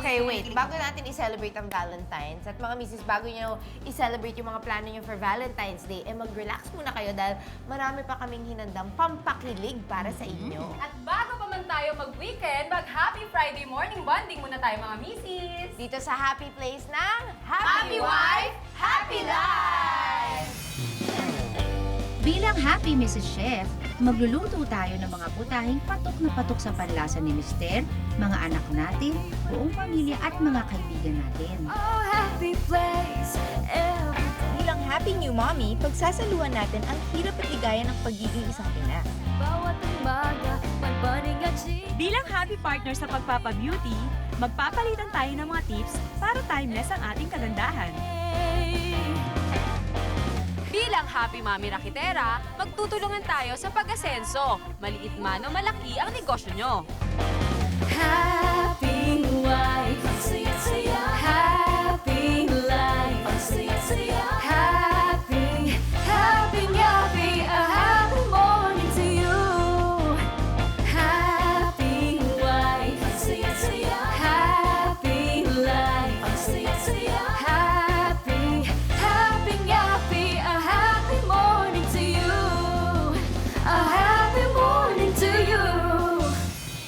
Okay, wait. Bago natin i-celebrate ang Valentine's at mga misis, bago nyo i-celebrate yung mga plano nyo for Valentine's Day, mag-relax muna kayo dahil marami pa kaming hinandang pampakilig para sa inyo. At bago pa man tayo mag-weekend, mag-Happy Friday morning bonding muna tayo mga misis! Dito sa happy place ng Happy Wife, Happy Life! Bilang Happy Mrs. Chef, magluluto tayo ng mga putahing patok na patok sa panlasa ni Mister, mga anak natin, buong pamilya at mga kaibigan natin. Oh, happy place! Bilang happy new mommy, pagsasaluhan natin ang hirap at ligaya ng pagiging isang ina. Bawat umaga, pagbaling at Bilang happy partner sa pagpapa-beauty, magpapalitan tayo ng mga tips para timeless ang ating kagandahan. Bilang Happy Mami Rakitera, magtutulungan tayo sa pag-asenso. Maliit man o malaki ang negosyo nyo. Happy wife, ang saya-saya. Happy life, ang saya-saya. Happy, happy, happy, a happy morning to you. Happy wife, ang saya-saya. Happy life, ang saya-saya. Happy, happy, happy, a happy morning to you. A happy morning to you.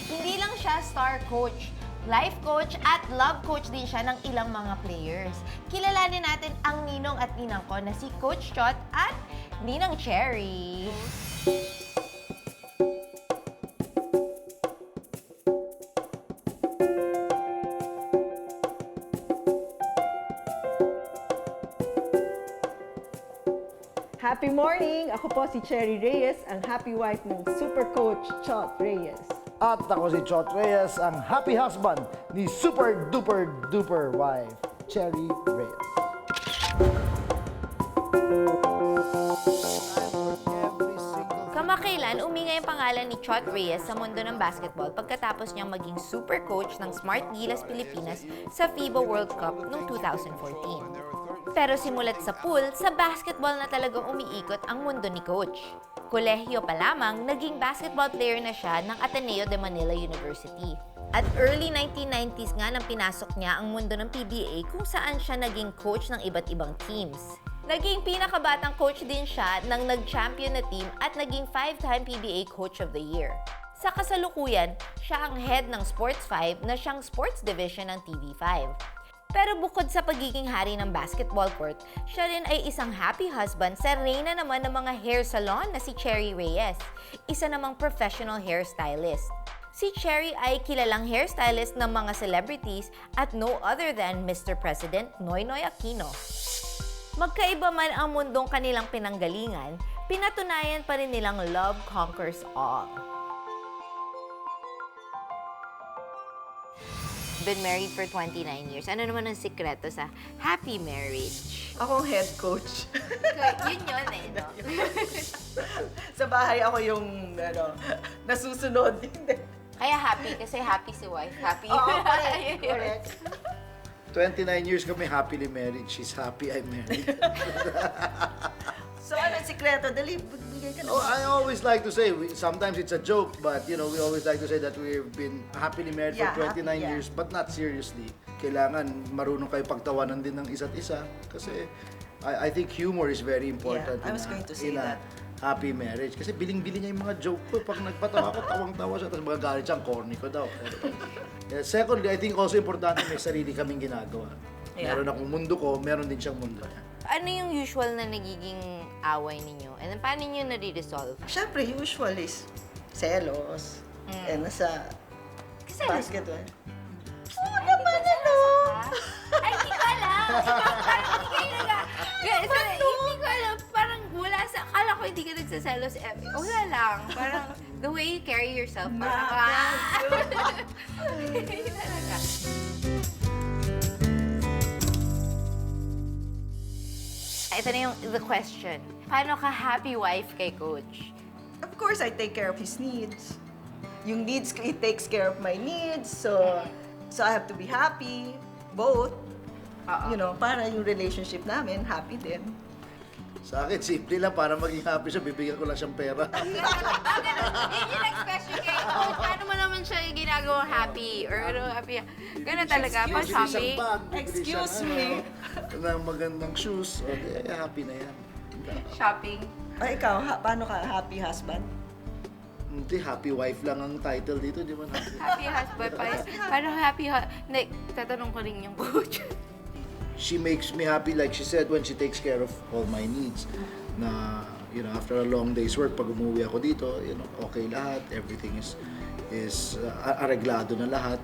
Hindi lang siya star coach, life coach at love coach din siya ng ilang mga players. Kilalanin natin ang ninong at ninang ko na si Coach Chot at Ninang Cherry. Happy morning! Ako po si Cherry Reyes, ang happy wife ng Super Coach Chot Reyes. At ako si Chot Reyes, ang happy husband ni super duper duper wife, Cherry Reyes. Kamakailan, umingay ang pangalan ni Chot Reyes sa mundo ng basketball pagkatapos niyang maging super coach ng Smart Gilas Pilipinas sa FIBA World Cup noong 2014. Pero simulat sa pool, sa basketball na talagang umiikot ang mundo ni Coach. Kolehiyo pa lamang, naging basketball player na siya ng Ateneo de Manila University. At early 1990s nga nang pinasok niya ang mundo ng PBA kung saan siya naging coach ng iba't ibang teams. Naging pinakabatang coach din siya ng nag-champion na team at naging 5-time PBA Coach of the Year. Sa kasalukuyan, siya ang head ng Sports 5 na siyang sports division ng TV5. Pero bukod sa pagiging hari ng basketball court, siya rin ay isang happy husband sa reyna naman ng mga hair salon na si Cherry Reyes, isa namang professional hairstylist. Si Cherry ay kilalang hairstylist ng mga celebrities at no other than Mr. President Noynoy Aquino. Magkaiba man ang mundong kanilang pinanggalingan, pinatunayan pa rin nilang love conquers all. Been married for 29 years. Ano naman ang sikreto sa happy marriage? Ako ang head coach. Yun yun eh, no? Sa bahay ako yung nasusunod. Hindi. Kaya happy kasi happy si wife. Happy. Oo, correct. 29 years kami happily married. She's happy I'm married. So ano ang sikreto? Dali, bigay ka na. Oh, I always like to say, sometimes it's a joke, but you know, we always like to say that we've been happily married Yeah, for 29 happy, yeah. years, but not seriously. Kailangan marunong kayo pagtawanan din ng isa't isa kasi I think humor is very important Yeah, I was going to say in a that. happy marriage. Kasi biling-bili niya yung mga joke ko. Pag nagpatawa ko, tawang-tawa siya, tapos magagalit siya, ang corny ko daw. Yeah, secondly, I think also importante may sarili kaming ginagawa. Yeah. Meron akong mundo ko, meron din siyang mundo niya. Ano yung usual na nagiging away ninyo? And then, paano nyo nare-resolve? Siyempre, usual is selos. And nasa basketball. Oo naman, ano? Ay, hindi ko alam. Parang hindi kayo hindi ko alam. Parang wala sa... Akala ko hindi ka nagsaselos. Wala lang. Parang the way you carry yourself. Parang, Hindi talaga. Ito na yung the question. Paano ka happy wife kay Coach? Of course, I take care of his needs. Yung needs ko, he takes care of my needs. So I have to be happy, both. You know, para yung relationship namin, happy din. Sa akin, simple lang. Para maging happy siya, bibigyan ko lang siyang pera. Yun yung next question kay Coach. Paano mo naman siya ginagawang happy or happy. Ganun talaga, pa shopping. Excuse me. Ng magandang shoes. Okay, happy na yan. Shopping. Ay, ikaw, paano ka? Happy husband? Hindi, happy wife lang ang title dito, di ba? Happy husband pa. Paano happy Hindi, tatanong ko rin yung coach. She makes me happy, like she said, when she takes care of all my needs. Na, you know, after a long day's work, pag umuwi ako dito, you know, okay lahat, everything is areglado na lahat.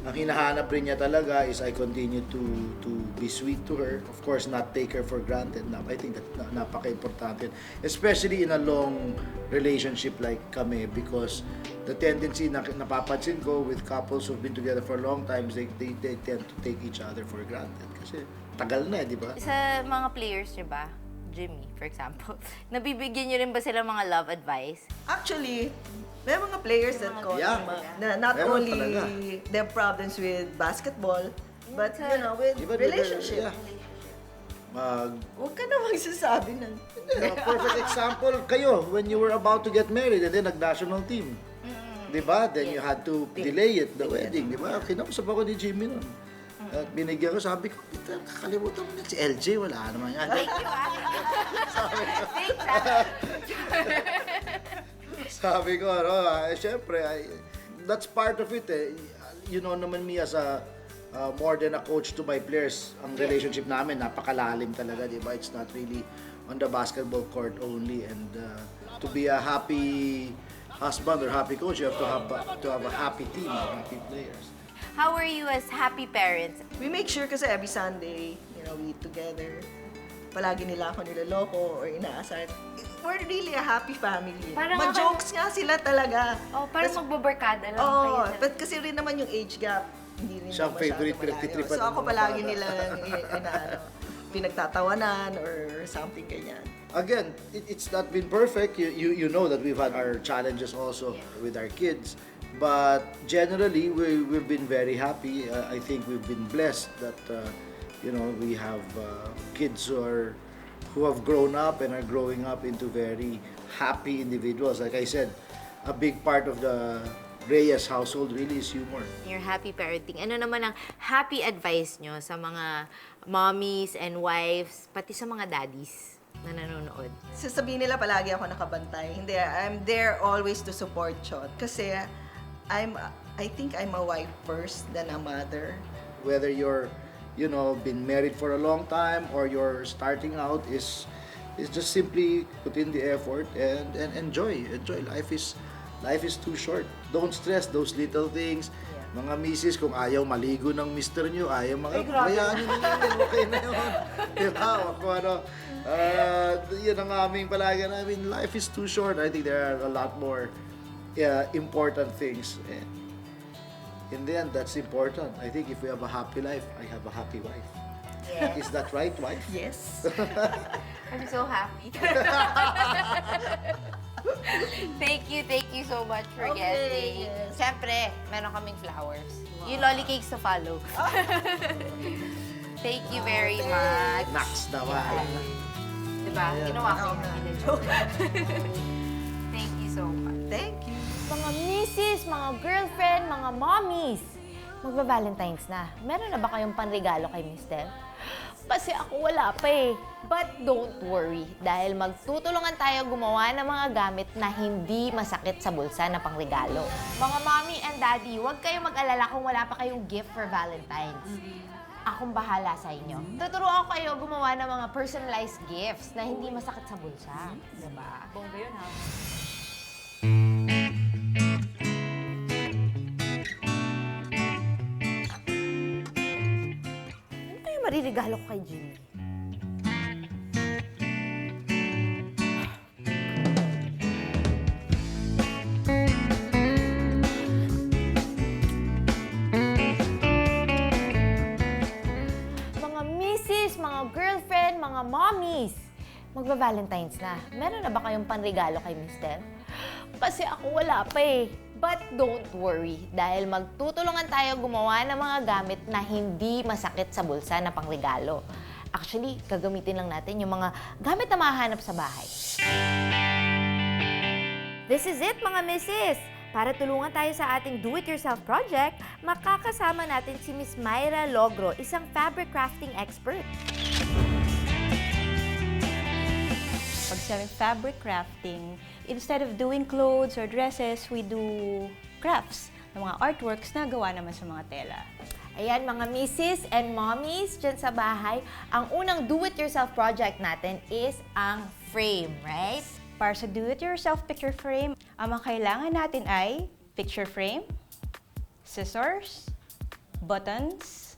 Ang hinahanap rin niya talaga is I continue to be sweet to her. Of course, not take her for granted. I think that napaka-importante. Especially in a long relationship like kami because the tendency na napapansin ko with couples who've been together for a long time, they tend to take each other for granted. Kasi tagal na di ba? Sa mga players niyo ba, Jimmy, for example, nabibigyan niyo rin ba sila mga love advice? Actually, may mga players that call Yeah. na not Meron only talaga. they have problems with basketball, but you know, with Even relationship. Huwag ka na magsasabi ng... Perfect example, kayo, when you were about to get married and then nag-national team. Di ba? Then you had to delay it, the wedding. Di ba? Kinausap ako ni Jimmy nun. At binigyan ko, sabi ko, Peter, kakalimutan mo na si LJ, wala naman yan. Sabi ko, syempre, that's part of it eh. You know naman me as a more than a coach to my players, ang relationship namin napakalalim talaga, di ba? It's not really on the basketball court only, and to be a happy husband or happy coach, you have to have a happy team, happy players. How are you as happy parents? We make sure kasi every Sunday, you know, we eat together. Palagi nila ako niloloko or inaasar. We're really a happy family. Parang Mag-jokes nga sila talaga. Oh, parang magbabarkada lang Oo, kayo. but kasi rin naman yung age gap, hindi rin Siya ang naman favorite masyado malayo. pinagtitripan So ng ako mga palagi bata. nila pinagtatawanan or something ganyan. Again, it's not been perfect. You know that we've had our challenges also with our kids. But generally, we've been very happy. I think we've been blessed that, you know, we have kids who have grown up and are growing up into very happy individuals. Like I said, a big part of the Reyes household really is humor. Your happy parenting. Ano naman ang happy advice nyo sa mga mommies and wives, pati sa mga daddies na nanonood? Sasabihin nila palagi ako nakabantay. Hindi, I'm there always to support Chot. Kasi I think I'm a wife first than a mother. Whether you're, you know, been married for a long time or you're starting out, is just simply put in the effort and enjoy. Life is too short. Don't stress those little things. Mga misis, kung ayaw maligo ng mister nyo, ayaw hayaan nyo na yun, okay na yun. Diba? Kung ano, yun ang aming palagi namin, life is too short. I think there are a lot more important things. And in the end, that's important. I think if we have a happy life, I have a happy wife. Yeah. Is that right, wife? Yes. I'm so happy. Thank you so much for guesting. yes. Siyempre, meron kaming flowers. Yung lolly cakes to follow. Thank you very much. Nax naman. Diba? Ginawa ko yung joke. Thank you so much. Thank you. Mga misis, mga girlfriend, mga mommies, magba-Valentine's na. Meron na ba kayong panregalo kay Mister? Kasi ako wala pa eh. But don't worry, dahil magtutulungan tayo gumawa ng mga gamit na hindi masakit sa bulsa na pangregalo. Mga mommy and daddy, huwag kayong mag-alala kung wala pa kayong gift for Valentine's. Akong bahala sa inyo. Tuturuan ko kayo gumawa ng mga personalized gifts na hindi masakit sa bulsa. Diba? Bongga yun, ha? Ano kaya mariregalo ko kay Jimmy? Mga misis, mga girlfriend, mga mommies, magba-Valentine's na. Meron na ba kayong panregalo kay Mister? Kasi ako wala pa eh. But don't worry, dahil magtutulungan tayo gumawa ng mga gamit na hindi masakit sa bulsa na pangregalo. Actually, gagamitin lang natin yung mga gamit na mahanap sa bahay. This is it, mga missis! Para tulungan tayo sa ating do-it-yourself project, makakasama natin si Miss Myra Logro, isang fabric crafting expert. Pag sa fabric crafting, instead of doing clothes or dresses, we do crafts, ng mga artworks na gawa naman sa mga tela. Ayan, mga misses and mommies dyan sa bahay, ang unang do-it-yourself project natin is ang frame, right? Para sa do-it-yourself picture frame, ang mga kailangan natin ay picture frame, scissors, buttons,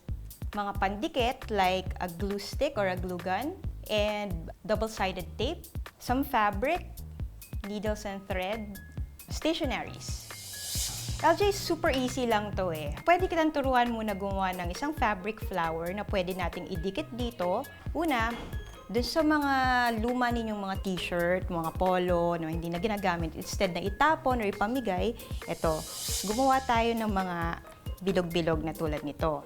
mga pandikit like a glue stick or a glue gun, and double-sided tape, some fabric, needles and thread, stationaries. LJ, super easy lang to eh. Pwede kitang turuan muna gumawa ng isang fabric flower na pwede nating idikit dito. Una, dun sa mga luma ninyong mga t-shirt, mga polo na hindi na ginagamit, instead na itapon or ipamigay, eto, gumawa tayo ng mga bilog-bilog na tulad nito.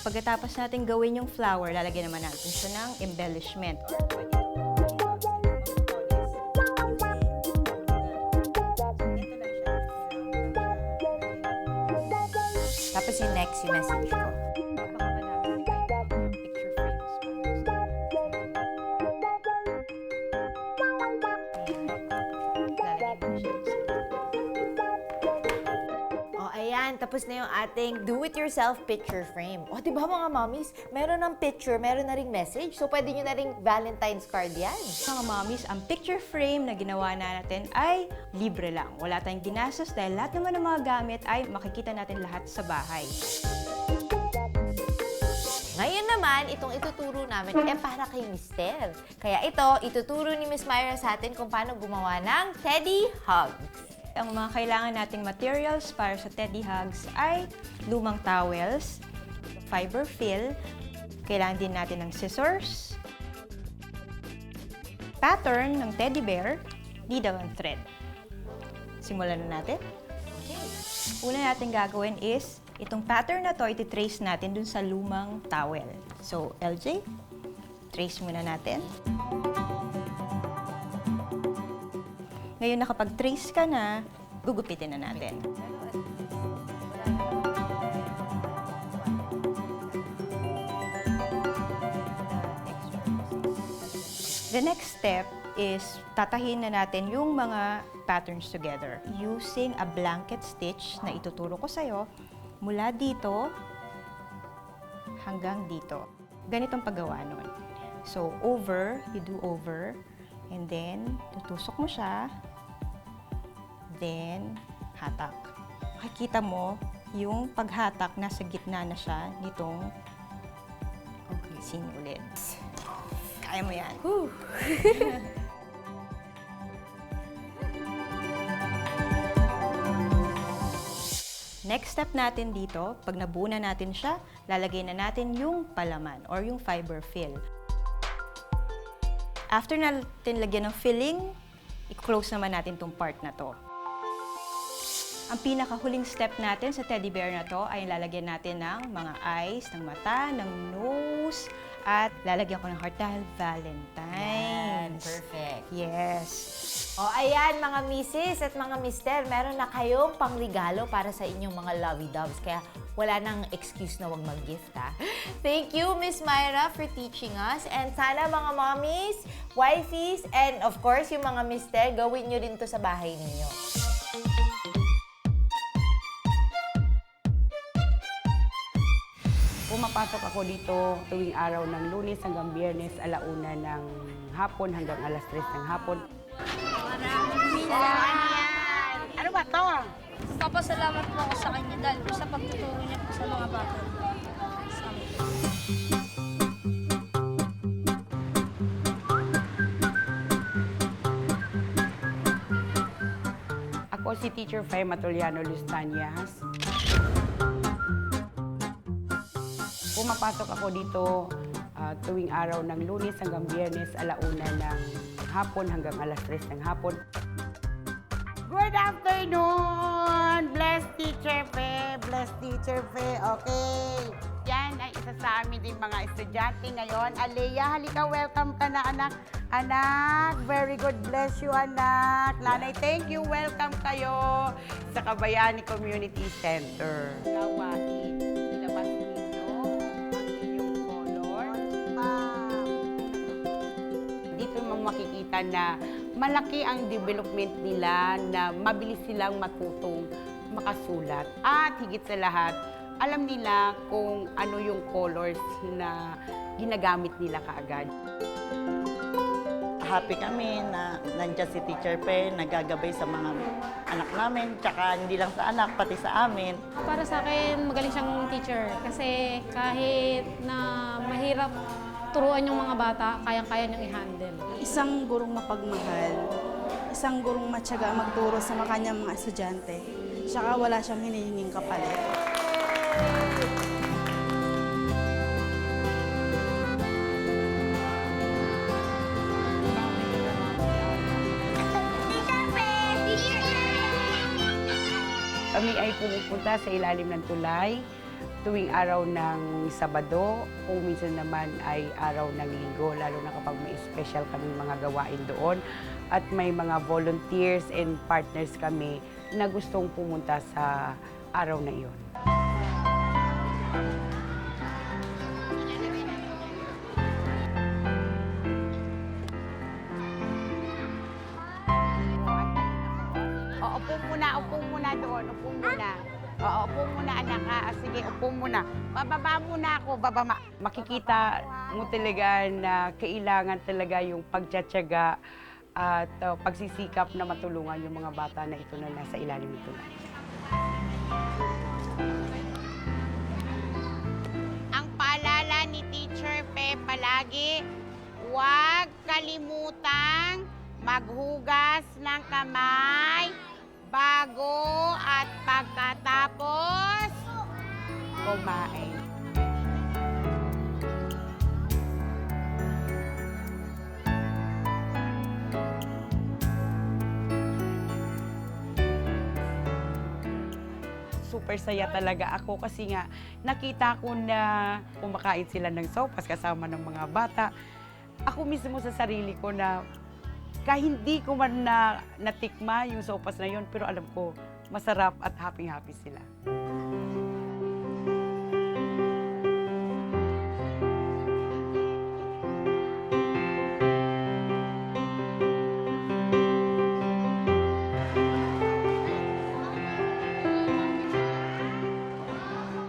Pagkatapos natin gawin yung flower, lalagyan naman natin siya ng embellishment. Tapos yung next, yung message ko. Tapos na yung ating do-it-yourself picture frame. O, di ba mga mommies, meron ng picture, meron na ring message. So, pwede nyo na ring Valentine's card yan. Mga mommies, ang picture frame na ginawa na natin ay libre lang. Wala tayong ginastos dahil lahat naman ng mga gamit ay makikita natin lahat sa bahay. Ngayon naman, itong ituturo namin ay para kay Mister. Kaya ito, ituturo ni Miss Myra sa atin kung paano gumawa ng teddy hugs. Ang mga kailangan nating materials para sa teddy hugs ay lumang towels, fiber fill, kailangan din natin ng scissors, pattern ng teddy bear, needle and thread. Simulan na natin. Okay. Una natin gagawin is, itong pattern na to, iti-trace natin dun sa lumang towel. So, LJ, trace muna natin. Ngayon, nakapag-trace ka na, gugupitin na natin. The next step is tatahin na natin yung mga patterns together using a blanket stitch na ituturo ko sa'yo mula dito hanggang dito. Ganitong paggawa nun. So, over, you do over, and then tutusok mo siya. Then, hatak. Makikita mo yung paghatak, nasa gitna na siya nitong sinulid. Kaya mo yan. Next step natin dito, pag nabuo na natin siya, lalagay na natin yung palaman or yung fiber fill. After natin lagyan ng filling, i-close naman natin tong part na to. Ang pinakahuling step natin sa teddy bear na to ay lalagyan natin ng mga eyes, ng mata, ng nose, at lalagyan ko ng heart dahil Valentine's. Perfect. Yes. O, ayan mga misses at mga mister, meron na kayong pangregalo para sa inyong mga lovey-doves. Kaya wala nang excuse na wag mag-gift, ha? Thank you, Miss Myra, for teaching us. And sana mga mommies, wifeys, and of course, yung mga mister, gawin nyo rin to sa bahay ninyo. Pumapasok ako dito tuwing araw ng Lunes hanggang Biyernes, alauna ng hapon hanggang alas 3 ng hapon. Ano ba to? Papasalamat po ako sa kanya dahil po sa pagtuturo niya po sa mga bata. Ako si Teacher Fay Matuliano Lustanias. pumapasok ako dito tuwing araw ng Lunes hanggang Biyernes, alauna ng hapon hanggang alas 3 ng hapon. Good afternoon! Blessed Teacher Fe! Blessed Teacher Fe! Okay. Yan ay isa sa amin din mga estudyante ngayon. Alea, halika, welcome ka na, anak. Anak, very good. Bless you, anak. Nanay, thank you. Welcome kayo sa Kabayani Community Center. Gawain. Ilabas ninyo ang inyong color. Dito mo makikita na malaki ang development nila, na mabilis silang matutong makasulat. At higit sa lahat, alam nila kung ano yung colors na ginagamit nila kaagad. Happy kami na nandiyan si Teacher Pe, nagagabay sa mga anak namin, tsaka hindi lang sa anak, pati sa amin. Para sa akin, magaling siyang teacher kasi kahit na mahirap turuan yung mga bata, kayang-kaya niyang i-handle. Isang gurong mapagmahal, isang gurong matyaga magturo sa kanyang mga estudyante, tsaka wala siyang hinihinging kapalit. Kami ay pumupunta sa ilalim ng tulay tuwing araw ng Sabado, kung minsan naman ay araw ng Linggo, lalo na kapag may special kaming mga gawain doon. At may mga volunteers and partners kami na gustong pumunta sa araw na iyon. Upo muna doon, upo muna. Oo, upo muna anak ha. Sige, upo muna. Bababa muna ako, makikita mo talaga na kailangan talaga yung pagtsatsaga at pagsisikap na matulungan yung mga bata na ito na nasa ilalim nito. Ang paalala ni Teacher Pe palagi, huwag kalimutang maghugas ng kamay bago at pagkatapos kumain. Super saya talaga ako kasi nga nakita ko na kumakain sila ng sopas kasama ng mga bata. Ako mismo sa sarili ko na kahit hindi ko man natikma yung sopas na yun, pero alam ko, masarap at happy-happy sila.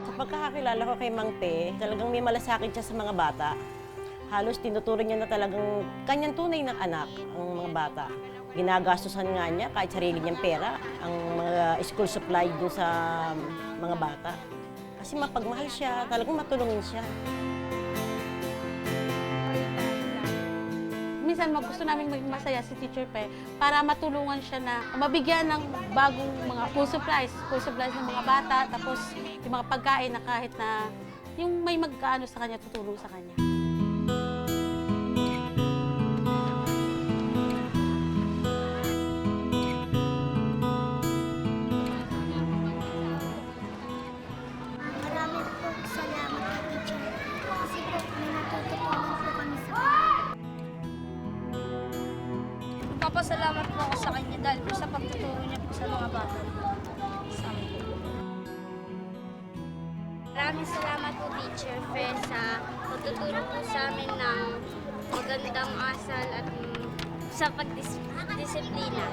Sa pagkakakilala ko kay Mang Te, talagang may malasakit siya sa mga bata. Halos tinuturo niya na talagang kanyang tunay ng anak ang mga bata. Ginagastusan nga niya kahit sarili niyang pera ang mga school supply dun sa mga bata. Kasi mapagmahal siya, talagang matulungin siya. Minsan gusto namin maging masaya si Teacher Pe para matulungan siya na mabigyan ng bagong mga school supplies ng mga bata, tapos yung mga pagkain na kahit na yung may magkaano sa kanya, tutulong sa kanya. Nagpapasalamat po ako sa kanya dahil po sa pagtuturo niya po sa mga bata. Maraming salamat po, Teacher Fe, sa pagtuturo po sa amin ng magandang asal at sa pagdisiplina.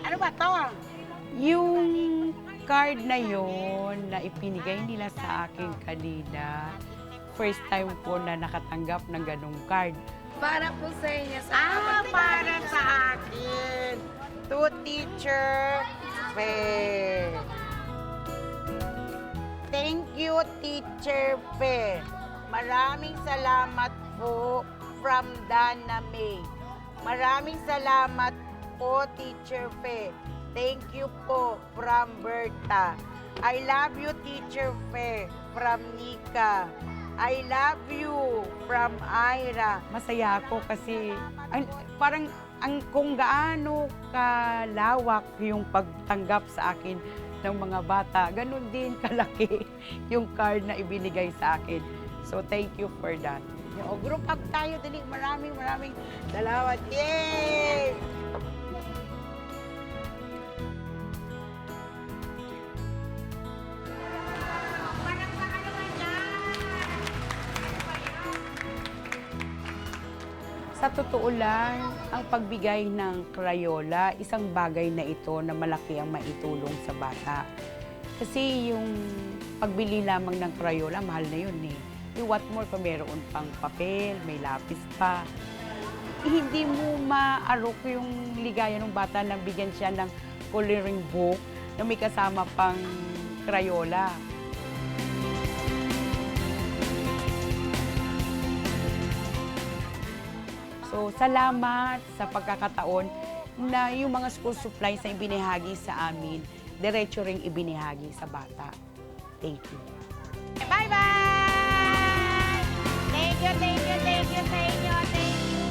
Ano ba to? Yung card na yon na ipinigay nila sa akin kanina, first time po na nakatanggap ng ganong card. Para po sa inyo. Para sa akin. To Teacher Fe. Thank you, Teacher Fe. Maraming salamat po from Dana May. Maraming salamat po, Teacher Fe. Thank you po from Berta. I love you, Teacher Fe, from Nika. I love you from Ira. Masaya ako kasi parang kung gaano kalawak yung pagtanggap sa akin ng mga bata, ganun din kalaki yung card na ibinigay sa akin. So thank you for that. O, group up tayo, dali. Maraming salamat. Yay! Sa totoo lang, ang pagbigay ng Crayola, isang bagay na ito na malaki ang maitulong sa bata. Kasi yung pagbili lamang ng Crayola, mahal na yun eh. Yung what more kung meron pang papel, may lapis pa. Hindi mo maarok yung ligaya ng bata na bigyan siya ng coloring book na may kasama pang Crayola. So, salamat sa pagkakataon na yung mga school supplies na ibinahagi sa amin, diretso ring ibinahagi sa bata. Thank you. Bye-bye! Thank you, thank you, thank you, thank you, thank you.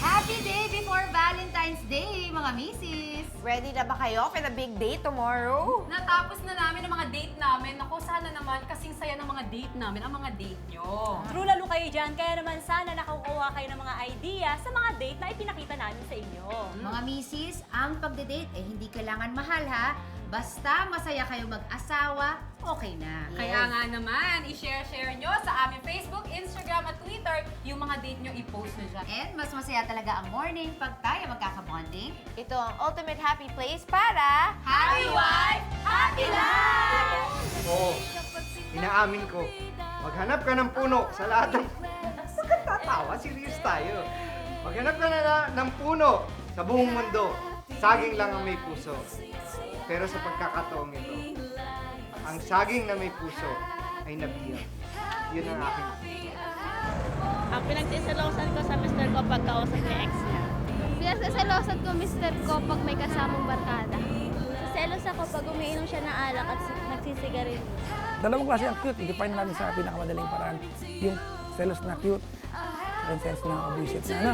Happy day before Valentine's Day, mga misis! Ready na ba kayo for the big day tomorrow? Natapos na namin ang mga date namin. Naku, sana naman kasing saya ng mga date namin, ang mga date nyo. True lalo kayo dyan, kaya naman sana nakakuha kayo ng mga idea sa mga date na ipinakita namin sa inyo. Mga misis, ang pagde-date hindi kailangan mahal ha. Basta masaya kayo mag-asawa, okay na. Kaya nga naman, i-share nyo sa aming Facebook, Instagram at Twitter yung mga date nyo i-post nyo dyan. And mas masaya talaga ang morning pag tayo magkakabonding. Ito ang ultimate happy place para Happy wife, happy life! Oo, inaamin ko. Maghanap ka ng puno sa lahat ng... Bakit tatawa? Serious tayo. Maghanap ka na ng puno sa buong mundo. Saging lang ang may puso. Pero sa pagkakataong ito, ang saging na may puso ay nabiyag. Yun ang aking puso. Ang pinagsisilosan ko sa mister ko pag kausap niya ex niya. Pinagsisilosan ko, mister ko, pag may kasamang barkada. Selos ako pag umiinom siya ng alak at nagsisigarilyo. Dalawang klase ang cute. I-define namin sa pinakamadaling paraan. Yung selos na cute, and selos na abusive na, ano?